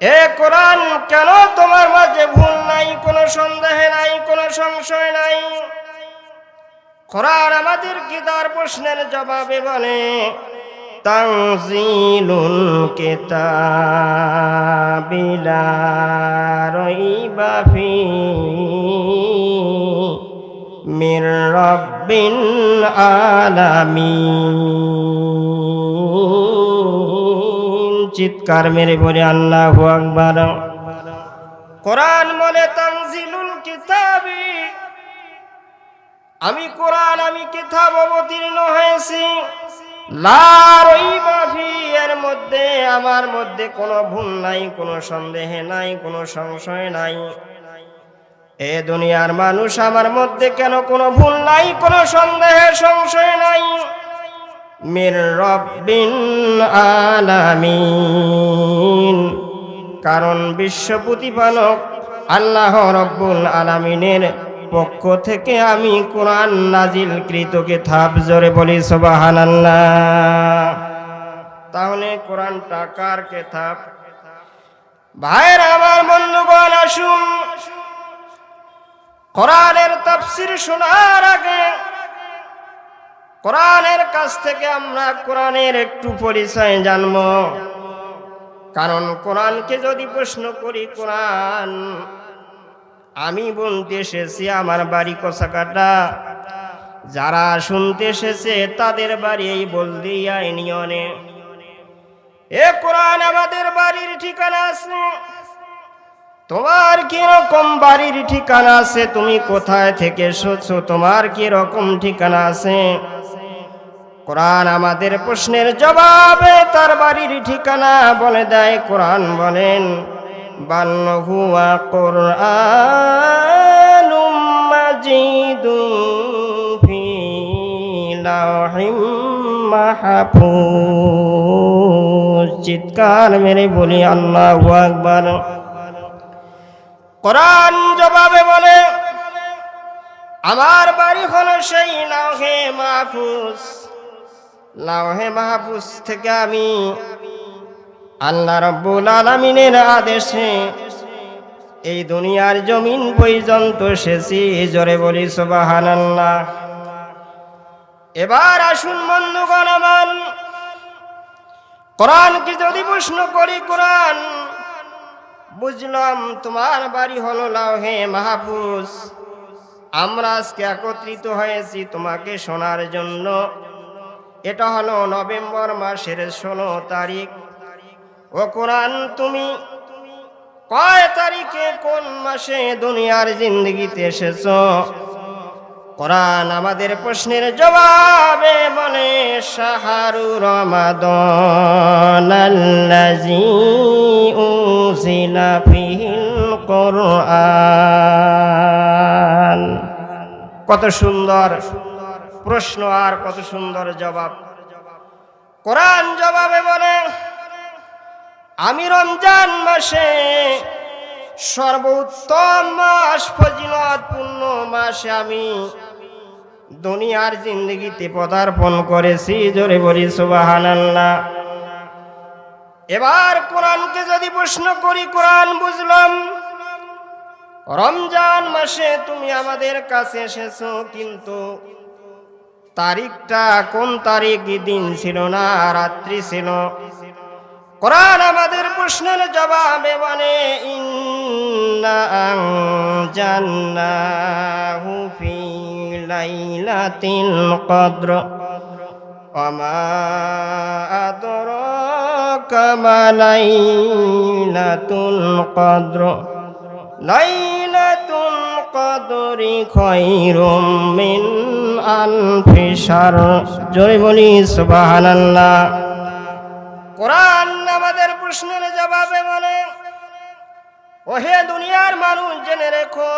এ কোরআন, কেন তোমার মাঝে ভুল নাই, কোনো সন্দেহ নাই, কোনো সংশয় নাই? কোরআন আমাদের কি তার প্রশ্নের জবাবে বলে তানজিলুল কিতাবি লা রাইবা ফীহি মির রাব্বিল আলামিন। চিৎকার মেরে বলে আল্লাহু আকবার। কোরআন বলে তানজিলুল কিতাবি, আমি কোরআন, আমি কিতাব অবতীর্ণ হয়েছি, লা রাইবা ফীহি, এর মধ্যে আমার মধ্যে কোনো ভুল নাই, কোনো সন্দেহ নাই, কোনো সংশয় নাই। এ দুনিয়ার মানুষ, আমার মধ্যে কেন কোনো ভুল নাই, কোনো সন্দেহ সংশয় নাই? মির রাব্বিল আলামিন, কারণ বিশ্ব প্রতিপালক আল্লাহ রব্বুল আলামিনের পক্ষ থেকে আমি কোরআন নাজিলকৃত কিতাব। জোরে বলি সুবহানাল্লাহ। তাহলে কোরআনটা কার কিতাব? ভাইরা আমার, বন্ধুগণ, আসুন কোরআনের তাফসীর শোনার আগে কোরআনের কাছ থেকে আমরা কোরআনের একটু পরিচয় জানব। কারণ কোরআনকে যদি প্রশ্ন করি, কোরআন আমি বলতে এসেছি, আমার বাড়ি কসাকাটা, যারা শুনতে এসেছে তাদের বাড়ি এই বলদিয়া ইউনিয়নে। এ কোরআন আমাদের বাড়ির ঠিকানা আছে। তোমার কি রকম বাড়ির ঠিকানা আছে? তুমি কোথায় থেকে এসেছো? তোমার কি রকম ঠিকানা আছে? কোরআন আমাদের প্রশ্নের জবাবে তার বাড়ির ঠিকানা বলে দেয়। কোরআন বলেন বাল হুয়া কুরআনুম মাজিদুন ফি লাওহিম মাহফুজ। চিৎকার মেরে বলি আল্লাহু আকবার। কোরআন জবাবে বলে আমার বাড়ি হলো সেই লাওহে মাহফুজ। লাওহে মাহফুজ থেকে আমি আল্লাহ রব্বুল আলামিনের আদেশে এই দুনিয়ার জমিন পর্যন্ত এসেছি। জোরে বলি সুবহানাল্লাহ। এবার আসুন বন্ধুগণ আমার, কোরআনকে যদি প্রশ্ন করি, কোরআন বুঝলাম তোমার বাড়ি হলো লাওহে মাহফুজ, আমরা আজকে একত্রিত হয়েছি তোমাকে শোনার জন্য। এটা হলো নভেম্বর মাসের 16 তারিখ। ও কোরআন, তুমি কয় তারিখে কোন মাসে দুনিয়ার জিন্দগিতে এসেছো? কোরআন আমাদের প্রশ্নের জবাবে বলে শাহরু রমাদানাল্লাযী উনজিলা ফীহিল কুরআন। কত সুন্দর প্রশ্ন আর কত সুন্দর জবাব। কোরআন জবাবে বলে আমি রমজান মাসে, সর্বোত্তম মাস, ফজিলতপূর্ণ মাসে আমি দুনিয়ার জিন্দগিতে পদার্পণ করেছি। জোরে বলি সুবহানাল্লাহ। এবার কোরআনকে যদি প্রশ্ন করি, কোরআন বুঝলাম রমজান মাসে তুমি আমাদের কাছে এসেছো, কিন্তু তারিখটা কোন তারিখ? দিন ছিল না, রাত্রি ছিল। কোরআন আমাদের প্রশ্নের জবাবে বলে ইন্না আনজালনাহু ফি লাইলাতিল কদর ওয়া মা আদরাকা মা লাইলাতুল কদর লাইলাতুল কদরি খায়রুম মিন আলফি শাহর। জোরে বলি সুবহানাল্লাহ। কোরআন আমাদের প্রশ্নের জবাবে বলে ওহে দুনিয়ার মানুষ, জেনে রেখো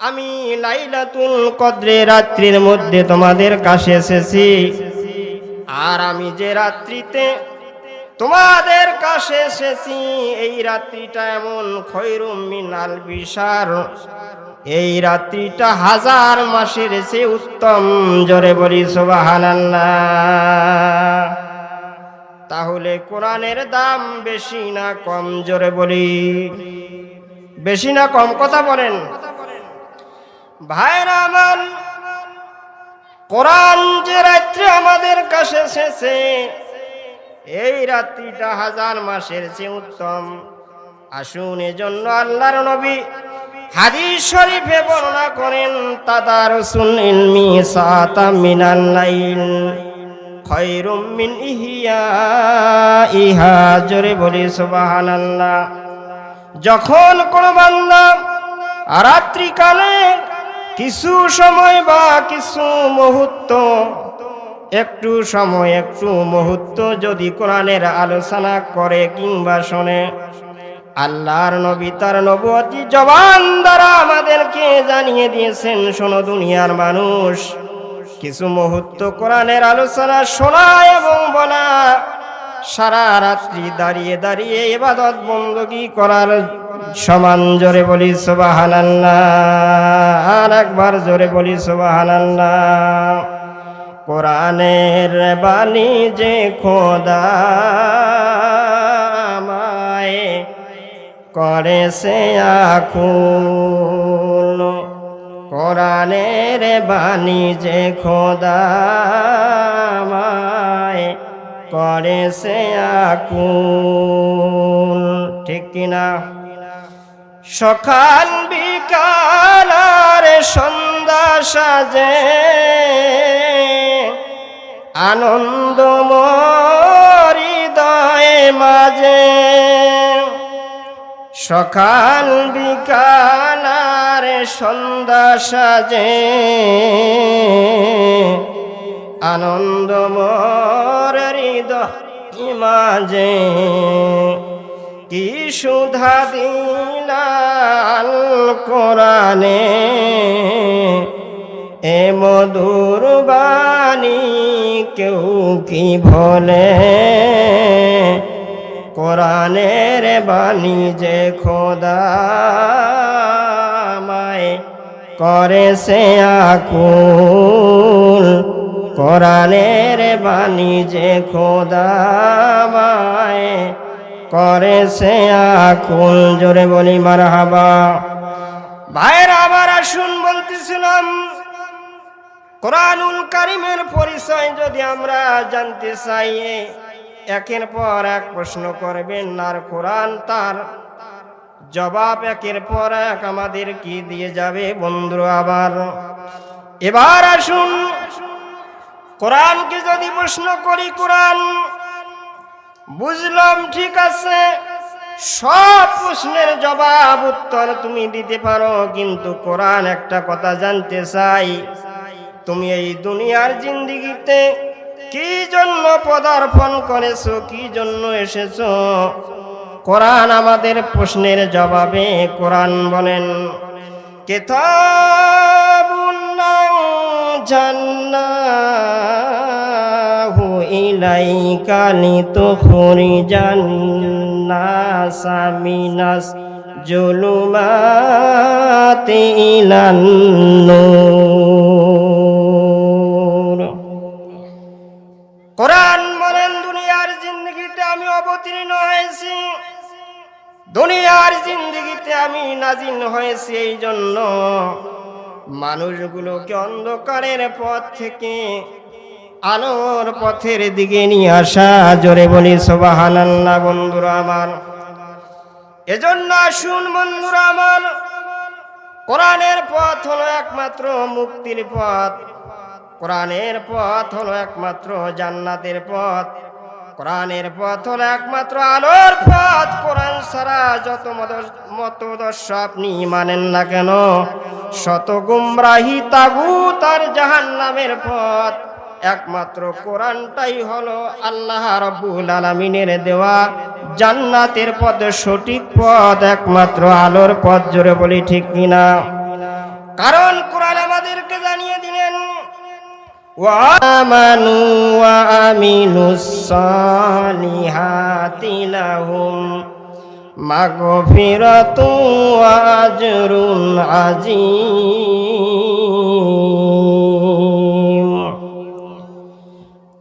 আমি লাইলাতুল কদরে রাত্রির মধ্যে তোমাদের কাছে এসেছি। আর আমি যে রাত্রিতে তোমাদের কাছে এসেছি, এই রাত্রিটা এমন খায়রুম মিন আলফি শাহর, এই রাত্রিটা 1000 মাসের চেয়ে উত্তম। জোরে বলি সুবহানাল্লাহ। তাহলে কোরআনের দাম বেশি না কম? জোরে বলি, বেশি না কম? কথা বলেন ভাইরা আমার। কোরআন যে রাত্রে আমাদের কাছে এসেছে, এই রাত্রিটা হাজার মাসের চেয়ে উত্তম। আসুন এজন্য আল্লাহর নবী হাদিস শরীফে বর্ণনা করেন, তাদারুসুল ইলমি সাআতাম মিনাল লাইল খায়রুম মিন ইহইয়াইহা। জোরে বলি সুবহানাল্লাহ। যখন কোন বান্দা রাত্রিকালে কিছু সময় বা কিছু মুহূর্ত, একটু সময় একটু মুহূর্ত যদি কোরআনের আলোচনা করে কিংবা শোনে, আল্লাহর নবী তার নবুয়তি জবান দ্বারা আমাদেরকে জানিয়ে দিয়েছেন, শোনো দুনিয়ার মানুষ, কিছু মুহূর্ত কোরআনের আলোচনা শোনা এবং বলা সারা রাত্রি দাঁড়িয়ে দাঁড়িয়ে ইবাদত বندگی করার সমান। জোরে বলি সুবহানাল্লাহ। আর একবার জোরে বলি সুবহানাল্লাহ। কোরআনের বাণী যে খোদা আমায় করেছে আকুল, কোরআনের বাণী যে খোদা আমায় করেছে আকুল। ঠিক কিনা? সকাল বিকাল আর সন্ধ্যা সাজে আনন্দময় হৃদয়ে মাঝে। সকাল বিকাল আর সন্ধ্যা সাজে আনন্দময় হৃদয়ে মাঝে। কি সুধা দিলাল কোরআনে, এ মধুর বাণী কেউ কি ভোলে। কোরআনের বাণী যে খোদা আমায় করেছে আকুল, কোরআনের বাণী যে খোদা আমায় করেছে আকুল। জোরে বলি মারহাবা। ভাইরা আবার আসুন, বলতেছিলাম কোরআনুল কারীমের পরিচয় যদি আমরা জানতে চাই, একের পর এক প্রশ্ন করবেন, আর কোরআন তার জবাব একের পর এক আমাদের কি দিয়ে যাবে বন্ধুরা। আবার এবার আসুন, কোরআনকে যদি প্রশ্ন করি, কোরআন বুঝলাম ঠিক আছে, সব প্রশ্নের জবাব উত্তর তুমি দিতে পারো, কিন্তু কোরআন একটা কথা জানতে চাই, তুমি এই দুনিয়ার জিন্দেগিতে কি জন্য পদার্পণ করেছো, কি জন্য এসেছো? কোরআন আমাদের প্রশ্নের জবাবে কোরআন বলেন, কিতাবুন আনজালনাহু ইলাইকা লিতুখরিজান নাসা মিনাস জুলুমাতি ইলান নূর। কোরআন বলেন, দুনিয়ার জিন্দেগিতে আমি অবতীর্ণ হয়েছি, দুনিয়ার জিন্দেগিতে আমি নাজিল হয়েছি এই জন্য মানুষগুলোকে অন্ধকারের পথ থেকে আলোর পথের দিকে নিয়ে আসা। জোরে বলি সুবহানাল্লাহ। বন্ধুরা আমার, এজন্য আসুন বন্ধুরা আমার, কোরআনের পথ হলো একমাত্র মুক্তির পথ, কোরআনের পথ হলো একমাত্র জান্নাতের পথ, কোরআনের পথ হলো একমাত্র আলোর পথ। কোরআন ছাড়া যত মতদর্শ আপনি মানেন না কেন, শত গুমরাহি তাগুত আর জাহান্নামের পথ, একমাত্র কোরআনটাই হলো আল্লাহ রাব্বুল আলামিনের দেওয়া জান্নাতের পথ, সঠিক পথ, একমাত্র আলোর পথ। জোরে বলি ঠিক কিনা? কারণ কোরআন আমাদেরকে জানিয়ে দিলেন, ওয়ামানু ওয়া আমিলুস সালিহাতি লাহুম মাগফিরাতু ওয়া আজরুন আযীম।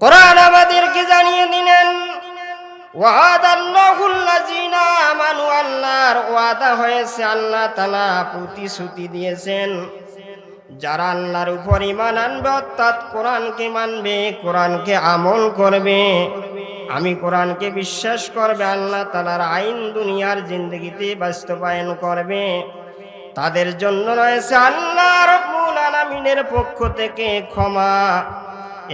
কোরআন আমাদেরকে জানিয়ে দিলেন, ওয়াদাল্লাহুল্লাযিনা আমানু, আল্লাহর ওয়াদা হয়েছে, আল্লাহ তাআলা প্রতিশ্রুতি দিয়েছেন যারা আল্লাহর উপর ঈমান আনবে অর্থাৎ কোরআনকে মানবে, কোরআনকে আমল করবে, আমি কোরআনকে বিশ্বাস করবে, আল্লাহ তাআলার আইন দুনিয়ার জিন্দগিতে বাস্তবায়ন করবে, তাদের জন্য রয়েছে আল্লাহ রাব্বুল আলামিনের পক্ষ থেকে ক্ষমা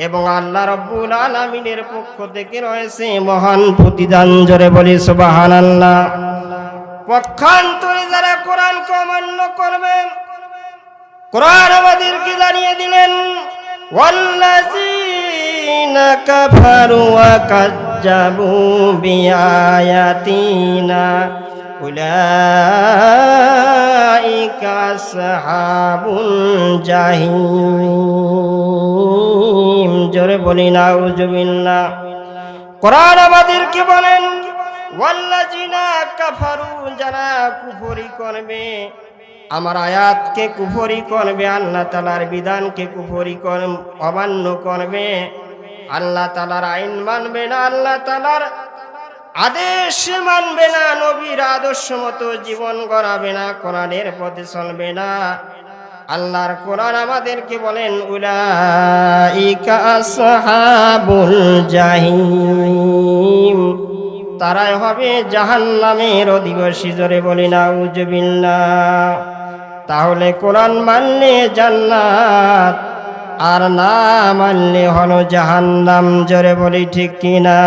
এবং আল্লাহ রাব্বুল আলামিনের পক্ষ থেকে রয়েছে মহান প্রতিদান। জোরে বলি সুবহানাল্লাহ। পক্ষান্তরে যারা কোরআনকে অমান্য করবে, কোরআন আমাদেরকে জানিয়ে দিলেন ওয়াল্লাযীনা কাফারু ওয়া কাযযাবু বিআয়াতিনা উলাইকা আসহাবুল জাহিম। জোরে বলি নাউযুবিল্লাহ। কোরআন আমাদেরকে বলেন ওয়াল্লাযীনা কাফারু, যারা কুফরি করবে, আমার আয়াতকে কুফরি করবে, আল্লাহ তাআলার বিধানকে কুফরি অমান্য করবে, আল্লাহ তাআলার আইন মানবে না, আল্লাহ তাআলার আদেশ মানবে না, নবীর আদর্শ মতো জীবন গড়াবে না, কোরআনের পথে চলবে না, আল্লাহর কোরআন আমাদেরকে বলেন উলাইকা আসহাবুল জাহিম, তারাই হবে জাহান্নামের অধিবাসী। জোরে বলি নাউযুবিল্লাহ। তাহলে কোরআন মানলে জান্নাত, আর না মানলে হলো জাহান্নাম। জোরে বলি ঠিক কিনা?